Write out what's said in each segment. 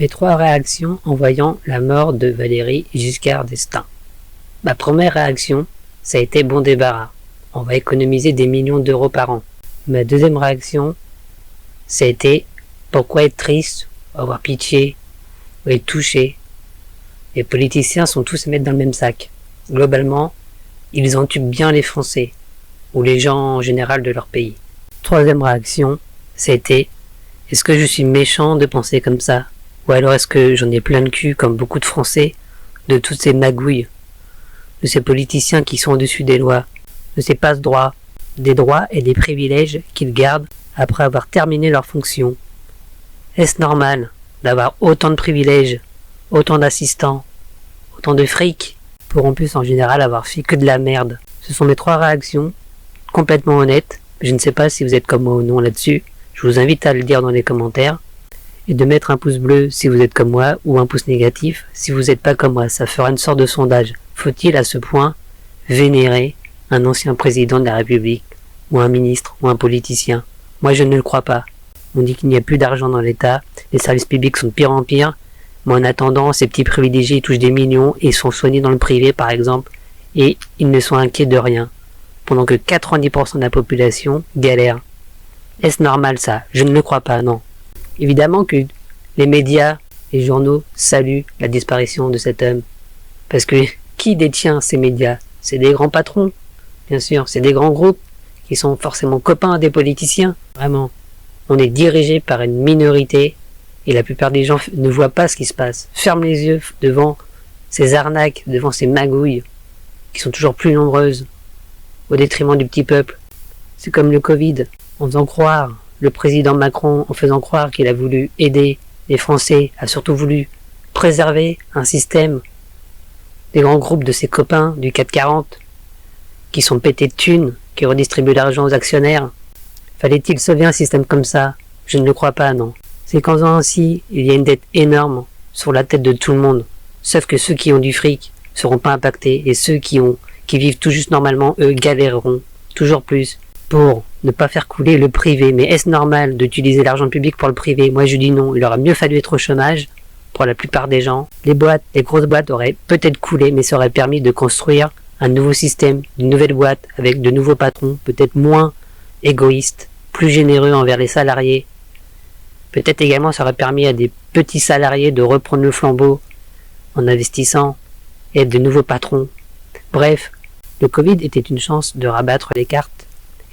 Mes 3 réactions en voyant la mort de Valéry Giscard d'Estaing. Ma première réaction, ça a été bon débarras. On va économiser des millions d'euros par an. Ma deuxième réaction, ça a été pourquoi être triste, avoir pitié, ou être touché. Les politiciens sont tous à mettre dans le même sac. Globalement, ils entubent bien les Français, ou les gens en général de leur pays. Troisième réaction, ça a été est-ce que je suis méchant de penser comme ça? Ou alors est-ce que j'en ai plein le cul, comme beaucoup de Français, de toutes ces magouilles, de ces politiciens qui sont au-dessus des lois, de ces passe-droits, des droits et des privilèges qu'ils gardent après avoir terminé leur fonction. Est-ce normal d'avoir autant de privilèges, autant d'assistants, autant de fric, pour en plus en général avoir fait que de la merde? Ce sont mes 3 réactions, complètement honnêtes. Je ne sais pas si vous êtes comme moi ou non là-dessus. Je vous invite à le dire dans les commentaires. Et de mettre un pouce bleu si vous êtes comme moi, ou un pouce négatif si vous n'êtes pas comme moi. Ça fera une sorte de sondage. Faut-il à ce point vénérer un ancien président de la République, ou un ministre, ou un politicien? Moi je ne le crois pas. On dit qu'il n'y a plus d'argent dans l'État, les services publics sont de pire en pire, mais en attendant, ces petits privilégiés touchent des millions et sont soignés dans le privé par exemple, et ils ne sont inquiets de rien, pendant que 90% de la population galère. Est-ce normal ça? Je ne le crois pas, non. Évidemment que les médias, les journaux saluent la disparition de cet homme. Parce que qui détient ces médias? C'est des grands patrons, bien sûr, c'est des grands groupes qui sont forcément copains des politiciens. Vraiment, on est dirigé par une minorité et la plupart des gens ne voient pas ce qui se passe. Ferment les yeux devant ces arnaques, devant ces magouilles qui sont toujours plus nombreuses au détriment du petit peuple. C'est comme le Covid, en faisant croire, le président Macron, en faisant croire qu'il a voulu aider les Français, a surtout voulu préserver un système des grands groupes de ses copains du CAC 40 qui sont pétés de thunes, qui redistribuent l'argent aux actionnaires. Fallait-il sauver un système comme ça? Je ne le crois pas, non. C'est qu'en faisant ainsi, il y a une dette énorme sur la tête de tout le monde. Sauf que ceux qui ont du fric seront pas impactés et ceux qui vivent tout juste normalement, eux, galéreront toujours plus pour ne pas faire couler le privé. Mais est-ce normal d'utiliser l'argent public pour le privé? Moi je dis non, il aurait mieux fallu être au chômage pour la plupart des gens. Les grosses boîtes auraient peut-être coulé, mais ça aurait permis de construire un nouveau système, une nouvelle boîte avec de nouveaux patrons, peut-être moins égoïstes, plus généreux envers les salariés. Peut-être également ça aurait permis à des petits salariés de reprendre le flambeau en investissant et être de nouveaux patrons. Bref, le Covid était une chance de rabattre les cartes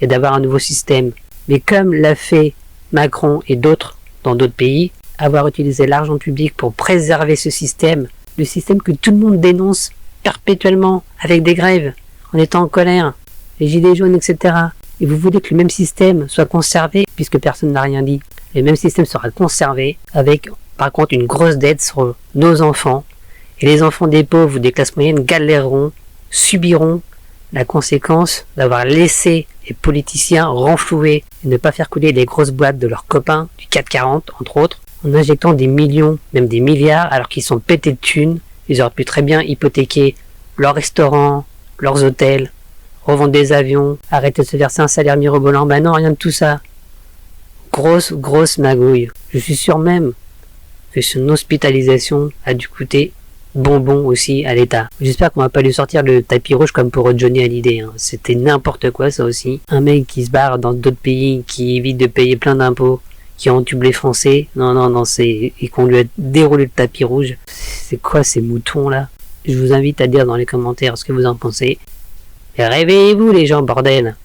et d'avoir un nouveau système. Mais comme l'a fait Macron et d'autres dans d'autres pays, avoir utilisé l'argent public pour préserver ce système, le système que tout le monde dénonce perpétuellement avec des grèves, en étant en colère, les gilets jaunes, etc. Et vous voulez que le même système soit conservé, puisque personne n'a rien dit. Le même système sera conservé avec, par contre, une grosse dette sur nos enfants. Et les enfants des pauvres ou des classes moyennes galéreront, subiront la conséquence d'avoir laissé les politiciens renflouer et ne pas faire couler les grosses boîtes de leurs copains du CAC 40, entre autres, en injectant des millions, même des milliards, alors qu'ils sont pétés de thunes. Ils auraient pu très bien hypothéquer leurs restaurants, leurs hôtels, revendre des avions, arrêter de se verser un salaire mirobolant. Ben non, rien de tout ça. Grosse magouille. Je suis sûr même que son hospitalisation a dû coûter bonbon aussi à l'État. J'espère qu'on va pas lui sortir le tapis rouge comme pour Johnny Hallyday. C'était n'importe quoi ça aussi. Un mec qui se barre dans d'autres pays, qui évite de payer plein d'impôts, qui entube les Français. Non, et qu'on lui a déroulé le tapis rouge. C'est quoi ces moutons là? Je vous invite à dire dans les commentaires ce que vous en pensez. Et réveillez-vous les gens, bordel!